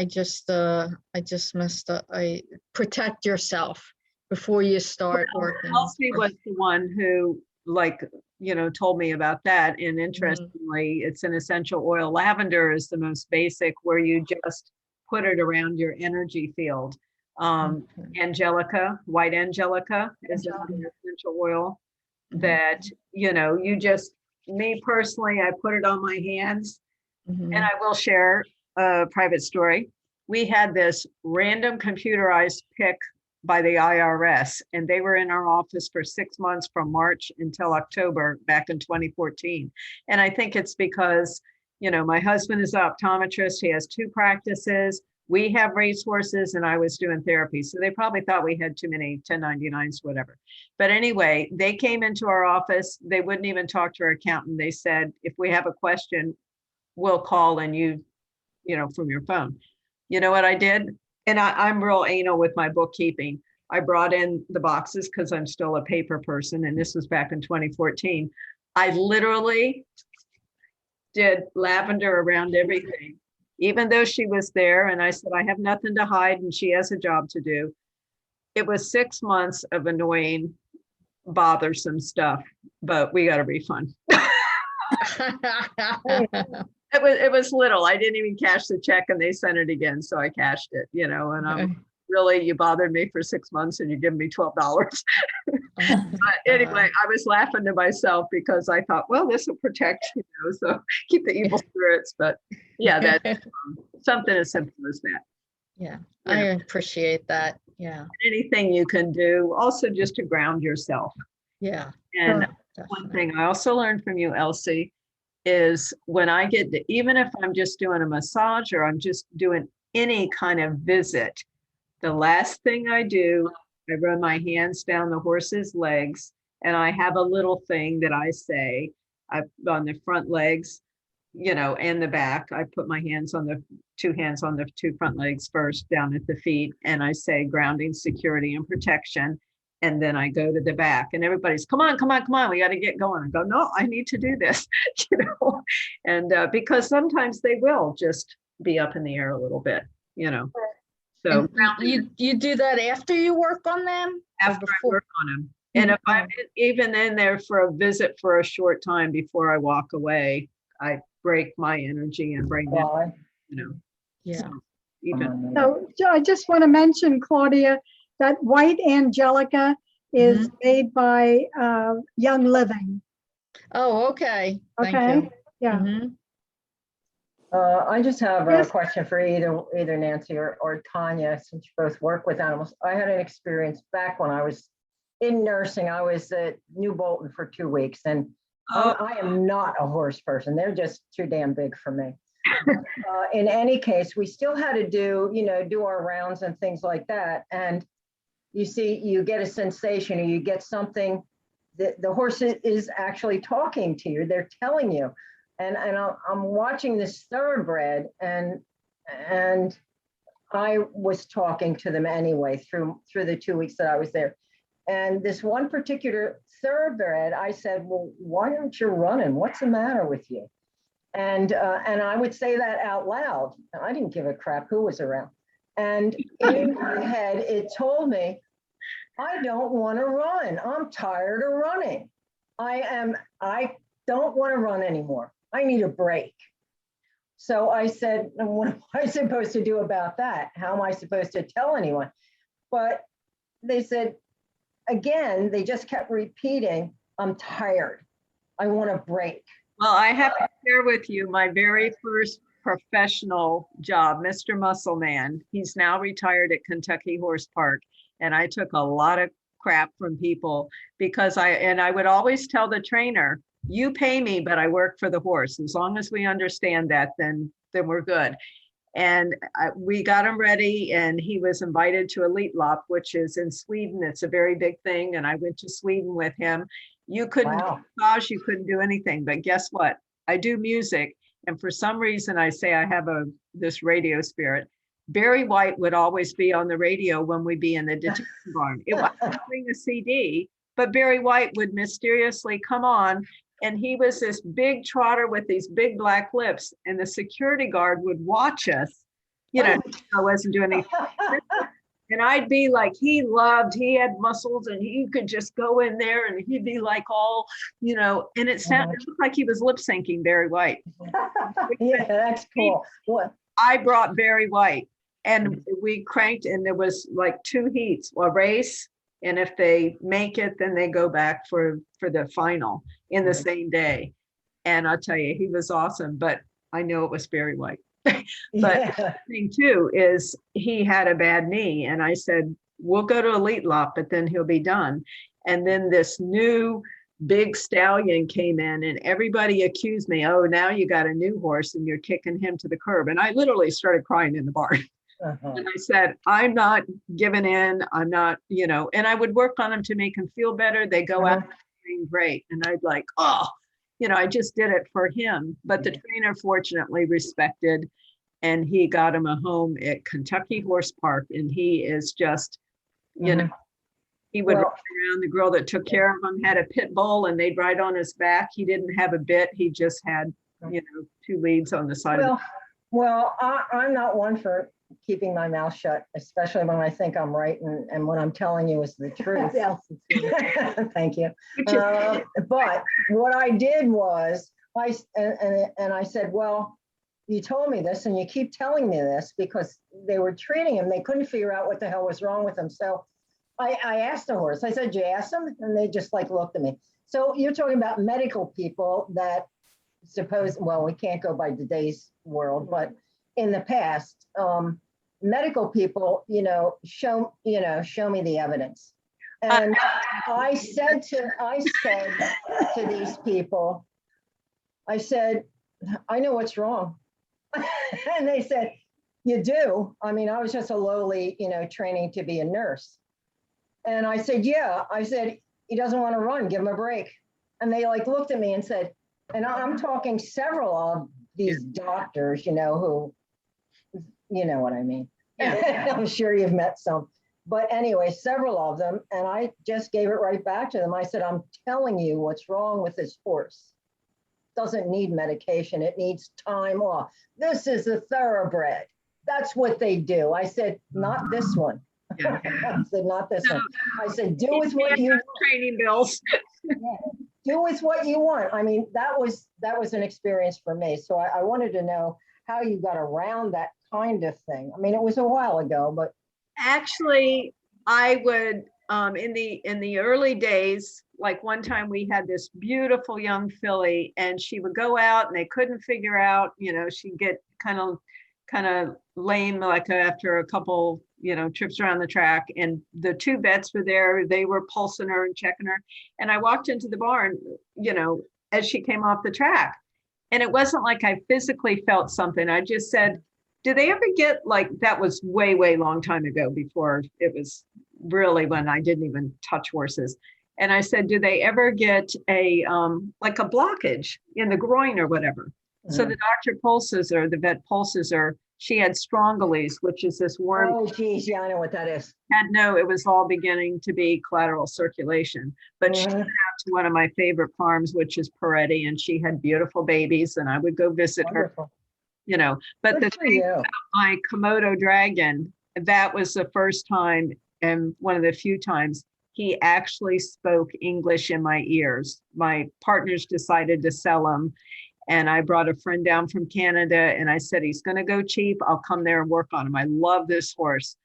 just messed up. Protect yourself before you start working. Elsie was the one who, like, you know, told me about that. And interestingly, it's an essential oil. Lavender is the most basic, where you just put it around your energy field. Angelica, white angelica is another essential oil that, you know, you just, me personally, I put it on my hands. And I will share a private story. We had this random computerized pick by the IRS, and they were in our office for 6 months from March until October back in 2014. And I think it's because, you know, my husband is an optometrist. He has 2 practices. We have racehorses, and I was doing therapy. So they probably thought we had too many 1099s, whatever. But anyway, they came into our office. They wouldn't even talk to our accountant. They said, if we have a question, we'll call and you know, from your phone. You know what I did? And I'm real anal with my bookkeeping. I brought in the boxes because I'm still a paper person. And this was back in 2014. I literally did lavender around everything, even though she was there. And I said, I have nothing to hide and she has a job to do. It was 6 months of annoying, bothersome stuff, but we got a refund. It was little. I didn't even cash the check, and they sent it again, so I cashed it. You know, and really, you bothered me for 6 months, and you give me $12. But anyway, I was laughing to myself because I thought, well, this will protect, you know, so keep the evil spirits. But yeah, that's something as simple as that. Yeah, I appreciate that. Yeah. Anything you can do, also just to ground yourself. Yeah. And one thing I also learned from you, Elsie, is when I get to, even if I'm just doing a massage or I'm just doing any kind of visit, the last thing I do, I run my hands down the horse's legs, and I have a little thing that I say on the front legs, you know, and the back. I put my hands on the 2 hands on the 2 front legs first, down at the feet, and I say grounding, security, and protection. And then I go to the back, and everybody's, come on, we got to get going. I go, no, I need to do this, you know, and because sometimes they will just be up in the air a little bit, you know. So you do that after you work on them? After I work on them. And if I'm even in there for a visit for a short time before I walk away, I break my energy and bring them, Why? you know. Yeah. So even So I just want to mention, Claudia, that white Angelica is made by Young Living. Oh, okay. Thank Okay. you. Yeah. Mhm. I just have a Yes. question for either Nancy or Tanya, since you both work with animals. I had an experience back when I was in nursing. I was at New Bolton for 2 weeks, and I am not a horse person. They're just too damn big for me. In any case, we still had to do our rounds and things like that. And you get a sensation, or you get something that the horse is actually talking to you. They're telling you. And I'm watching this thoroughbred, and I was talking to them anyway through the 2 weeks that I was there. And this one particular thoroughbred, I said, well, why aren't you running? What's the matter with you? And I would say that out loud. I didn't give a crap who was around. And in my head, it told me, I don't want to run. I'm tired of running. I don't want to run anymore. I need a break. So I said, what am I supposed to do about that? How am I supposed to tell anyone? But they said, again, they just kept repeating, I'm tired. I want a break. Well, I have to share with you my very first professional job, Mr. Muscle Man. He's now retired at Kentucky Horse Park. And I took a lot of crap from people because I would always tell the trainer, you pay me, but I work for the horse. As long as we understand that, then we're good. And we got him ready, and he was invited to Elite Lop, which is in Sweden. It's a very big thing. And I went to Sweden with him. You couldn't do massage, you couldn't do anything, but guess what? I do music. And for some reason, I say I have this radio spirit. Barry White would always be on the radio when we'd be in the detention barn. It wasn't playing a CD, but Barry White would mysteriously come on, and he was this big trotter with these big black lips, and the security guard would watch us. I wasn't doing anything. And I'd be like, he had muscles, and he could just go in there, and he'd be like all, and it looked like he was lip syncing Barry White. Yeah, that's cool. What? I brought Barry White, and we cranked, and there was like 2 heats, a race, and if they make it, then they go back for the final in the same day. And I'll tell you, he was awesome, but I know it was Barry White. But the thing too is he had a bad knee, and I said, we'll go to Elite Lop, but then he'll be done. And then this new big stallion came in, and everybody accused me, oh, now you got a new horse and you're kicking him to the curb. And I literally started crying in the barn. And I said, I'm not giving in. I'm not, and I would work on them to make them feel better. They go out and great. And I'd like, I just did it for him. But the trainer fortunately respected, and he got him a home at Kentucky Horse Park. And he is just, he would ride around. The girl that took care of him had a pit bull, and they'd ride on his back. He didn't have a bit. He just had, 2 leads on the side of the. Well, I'm not one for keeping my mouth shut, especially when I think I'm right and what I'm telling you is the truth. Thank you. But what I did was, I said, well, you told me this and you keep telling me this, because they were treating him. They couldn't figure out what the hell was wrong with him. So I asked the horse, I said, did you ask them? And they just looked at me. So you're talking about medical people that we can't go by today's world, but in the past, medical people, show me the evidence. And I said to these people, I said, I know what's wrong. And they said, you do? I mean, I was just a lowly, training to be a nurse. And I said, yeah. I said, he doesn't want to run, give him a break. And they looked at me and said, and I'm talking several of these doctors, who, you know what I mean. Yeah. I'm sure you've met some. But anyway, several of them. And I just gave it right back to them. I said, I'm telling you what's wrong with this horse. Doesn't need medication. It needs time off. This is a thoroughbred. That's what they do. I said, not this one. Yeah. I said, not this So, one. I said, do He with what paid you those training bills. do with what you want. I mean, that was an experience for me. So I wanted to know how you got around that kind of thing. I mean, it was a while ago, but Actually, I would in the early days, like one time we had this beautiful young filly, and she would go out and they couldn't figure out, she'd get kind of lame, like after a couple, trips around the track, and the two vets were there. They were pulsing her and checking her. And I walked into the barn, as she came off the track. And it wasn't like I physically felt something. I just said, do they ever get, like, that was way, way long time ago, before it was really when I didn't even touch horses. And I said, do they ever get a like a blockage in the groin or whatever? So the doctor pulses her, the vet pulses her. She had strongylese, which is this worm. oh geez, yeah, I know what that is. It was all beginning to be collateral circulation. But she went out to one of my favorite farms, which is Peretti, and she had beautiful babies, and I would go visit Wonderful. her, but Good the for thing you. about my Komodo dragon, that was the first time, and one of the few times, he actually spoke English in my ears. My partners decided to sell him, and I brought a friend down from Canada, and I said, he's going to go cheap. I'll come there and work on him. I love this horse.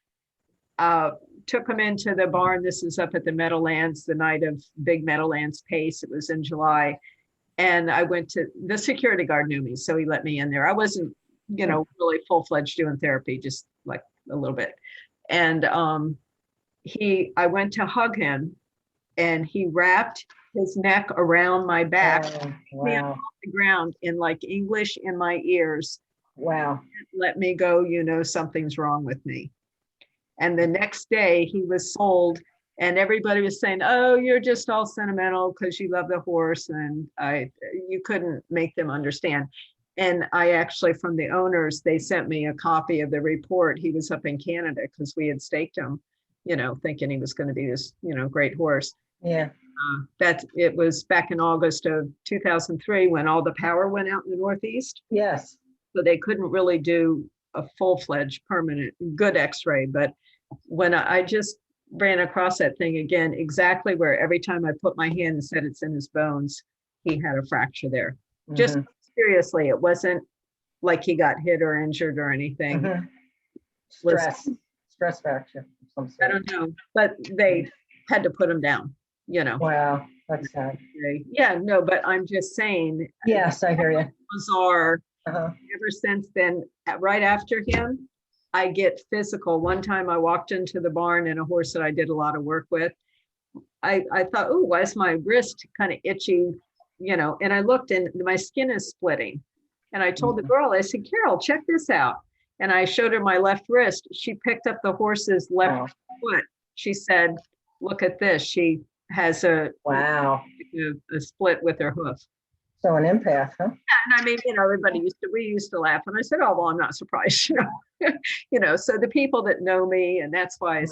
Took him into the barn. This is up at the Meadowlands, the night of Big Meadowlands Pace. It was in July. And I went to, the security guard knew me, so he let me in there. I wasn't, really full-fledged doing therapy, just like a little bit. And I went to hug him, and he wrapped his neck around my back, me Wow. off the ground in like English in my ears. Wow. Let me go, something's wrong with me. And the next day he was sold, and everybody was saying, oh, you're just all sentimental because you love the horse. And you couldn't make them understand. And I actually, from the owners, they sent me a copy of the report. He was up in Canada because we had staked him, thinking he was going to be this, great horse. Yeah. It was back in August of 2003 when all the power went out in the Northeast. Yes. So they couldn't really do a full-fledged permanent good x-ray. But when I just ran across that thing again, exactly where every time I put my hand and said it's in his bones, he had a fracture there. Just seriously, it wasn't like he got hit or injured or anything. Stress fracture of some I sort. don't know, but they had to put him down, Wow, that's sad. Yeah, no, but I'm just saying. Yes, I hear you. Bizarre. Uh-huh. Ever since then, right after him, I get physical. One time I walked into the barn, and a horse that I did a lot of work with, I thought, oh, why is my wrist kind of itchy? And I looked, and my skin is splitting. And I told the girl, I said, Carol, check this out. And I showed her my left wrist. She picked up the horse's left foot. She said, look at this. She has a split with her hoof. So an empath, huh? And I mean, we used to laugh. And I said, oh, well, I'm not surprised. So the people that know me, and that's why I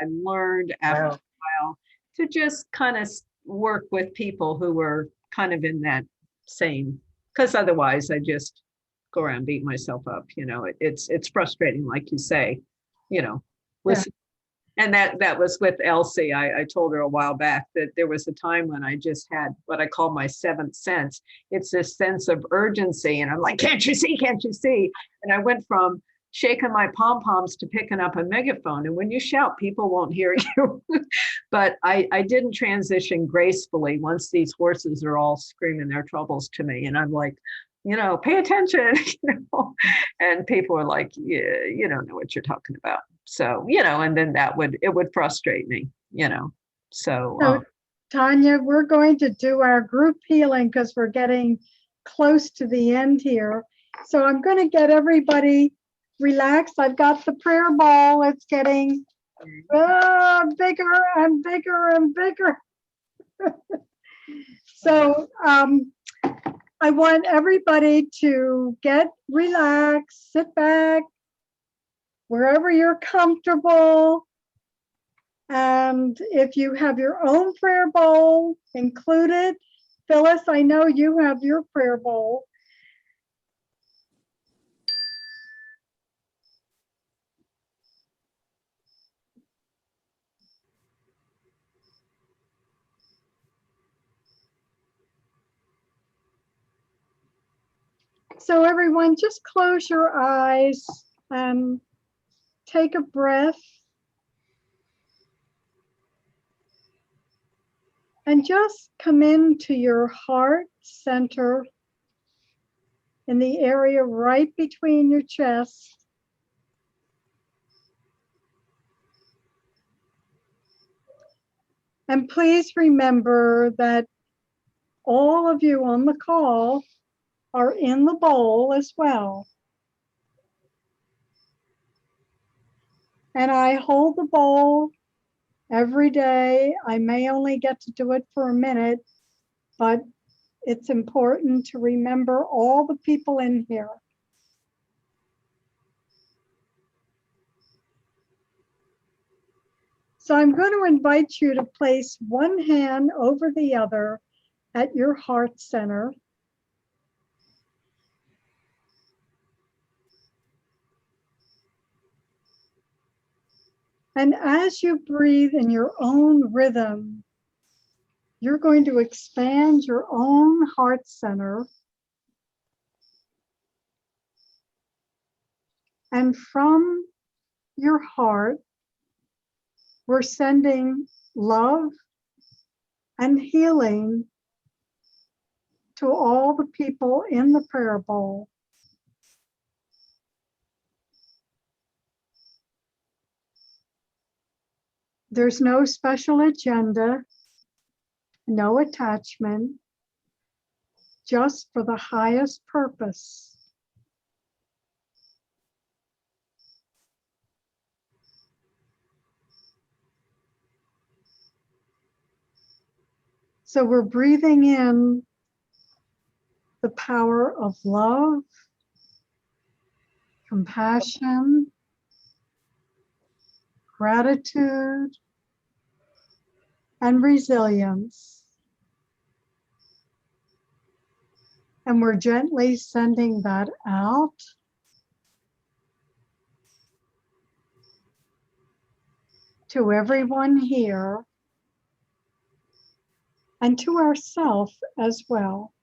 learned after a while to just kind of work with people who were kind of in that same, because otherwise I just go around beating myself up. It's frustrating, like you say, listen. And that was with Elsie. I told her a while back that there was a time when I just had what I call my seventh sense. It's this sense of urgency. And I'm like, can't you see? Can't you see? And I went from shaking my pom-poms to picking up a megaphone. And when you shout, people won't hear you. But I didn't transition gracefully once these horses are all screaming their troubles to me. And I'm like, pay attention, and people are like, yeah, you don't know what you're talking about. So, and then it would frustrate me, So Tanya, we're going to do our group healing because we're getting close to the end here. So I'm going to get everybody relaxed. I've got the prayer ball. It's getting bigger and bigger and bigger. So I want everybody to get relaxed, sit back, wherever you're comfortable. And if you have your own prayer bowl included, Phyllis, I know you have your prayer bowl. So everyone, just close your eyes and take a breath. And just come into your heart center in the area right between your chest. And please remember that all of you on the call are in the bowl as well. And I hold the bowl every day. I may only get to do it for a minute, but it's important to remember all the people in here. So I'm going to invite you to place one hand over the other at your heart center. And as you breathe in your own rhythm, you're going to expand your own heart center. And from your heart, we're sending love and healing to all the people in the prayer bowl. There's no special agenda, no attachment, just for the highest purpose. So we're breathing in the power of love, compassion, gratitude, and resilience. And we're gently sending that out. To everyone here and to ourselves as well.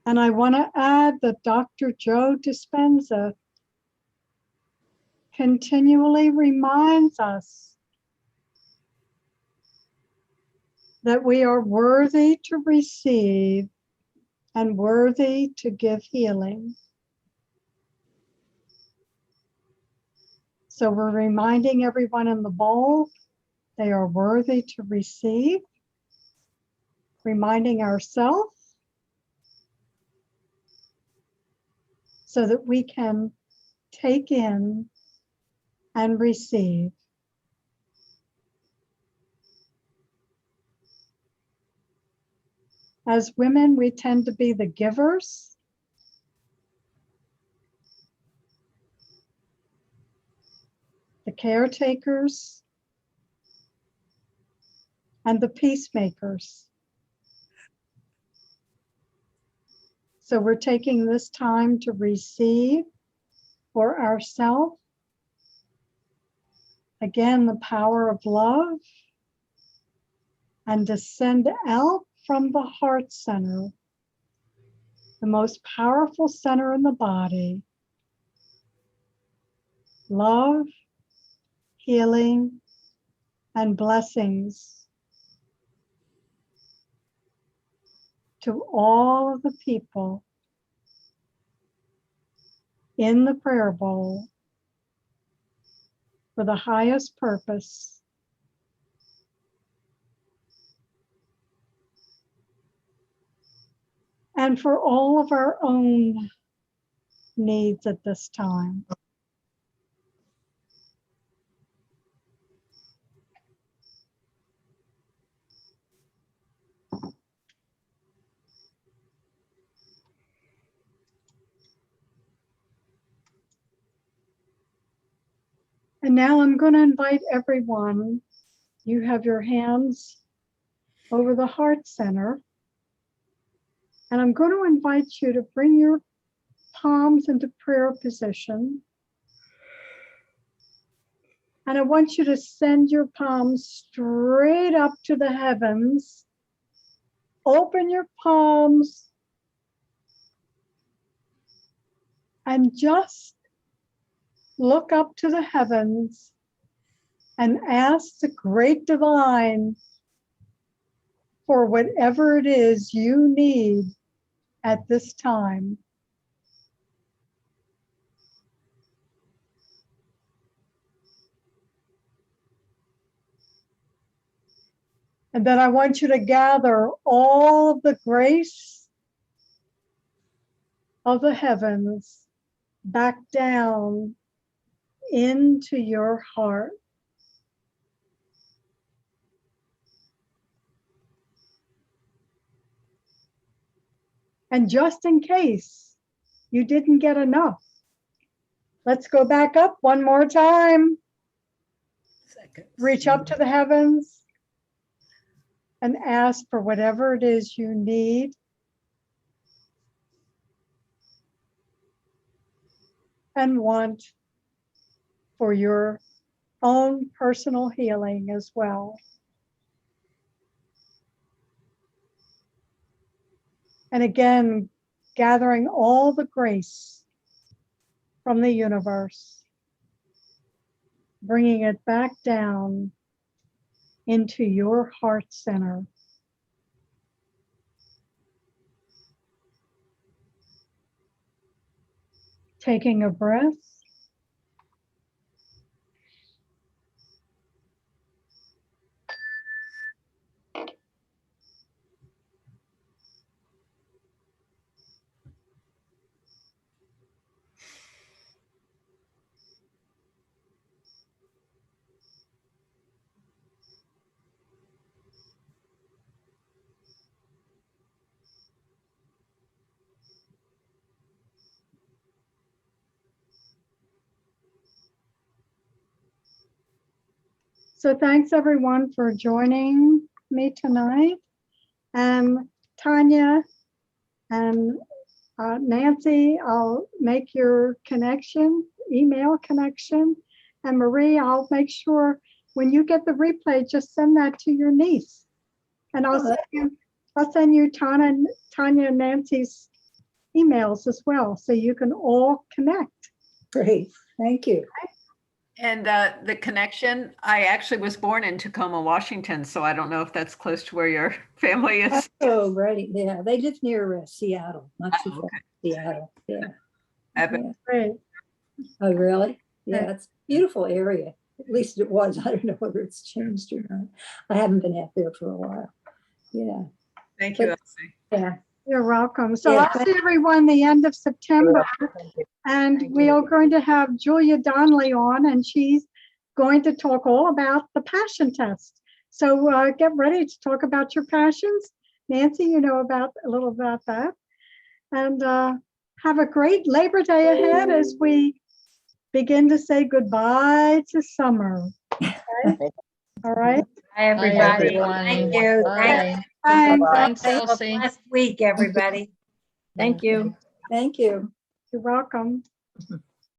And I want to add that Dr. Joe Dispenza continually reminds us that we are worthy to receive and worthy to give healing. So we're reminding everyone in the bowl they are worthy to receive, reminding ourselves so that we can take in and receive. As women, we tend to be the givers. The caretakers, and the peacemakers. So we're taking this time to receive for ourselves. Again, the power of love, and to send out from the heart center, the most powerful center in the body, love, healing, and blessings to all of the people in the prayer bowl for the highest purpose. And for all of our own needs at this time. And now I'm going to invite everyone, you have your hands over the heart center, and I'm going to invite you to bring your palms into prayer position. And I want you to send your palms straight up to the heavens. Open your palms and just look up to the heavens and ask the great divine for whatever it is you need at this time. And then I want you to gather all of the grace of the heavens back down into your heart. And just in case you didn't get enough, let's go back up one more time. Reach up to the heavens and ask for whatever it is you need. And want for your own personal healing as well. And again, gathering all the grace from the universe, bringing it back down into your heart center. Taking a breath. So thanks everyone for joining me tonight. And Tanya and Nancy, I'll make your connection, email connection. And Marie, I'll make sure when you get the replay, just send that to your niece. And I'll send you Tanya and Nancy's emails as well, so you can all connect. Great, thank you. And the connection, I actually was born in Tacoma, Washington, so I don't know if that's close to where your family is. Oh, right, yeah, they live near Seattle, not too far. Okay. Seattle, yeah. Great. Oh, really? Yeah, it's a beautiful area. At least it was. I don't know whether it's changed or not. I haven't been out there for a while. Yeah. Thank you, But- Elsie. Yeah. You're welcome. So Yeah, I'll see everyone the end of September. And Thank we you. are going to have Julia Donnelly on, and she's going to talk all about the passion test. So get ready to talk about your passions. Nancy, you know a little about that. And have a great Labor Day ahead as we begin to say goodbye to summer. Okay? All right. Hi, everybody. everyone. Thank you. Bye. Thanks. Thanks, Have a Elsie. blessed week, everybody. Thank you. Thank you. You're welcome.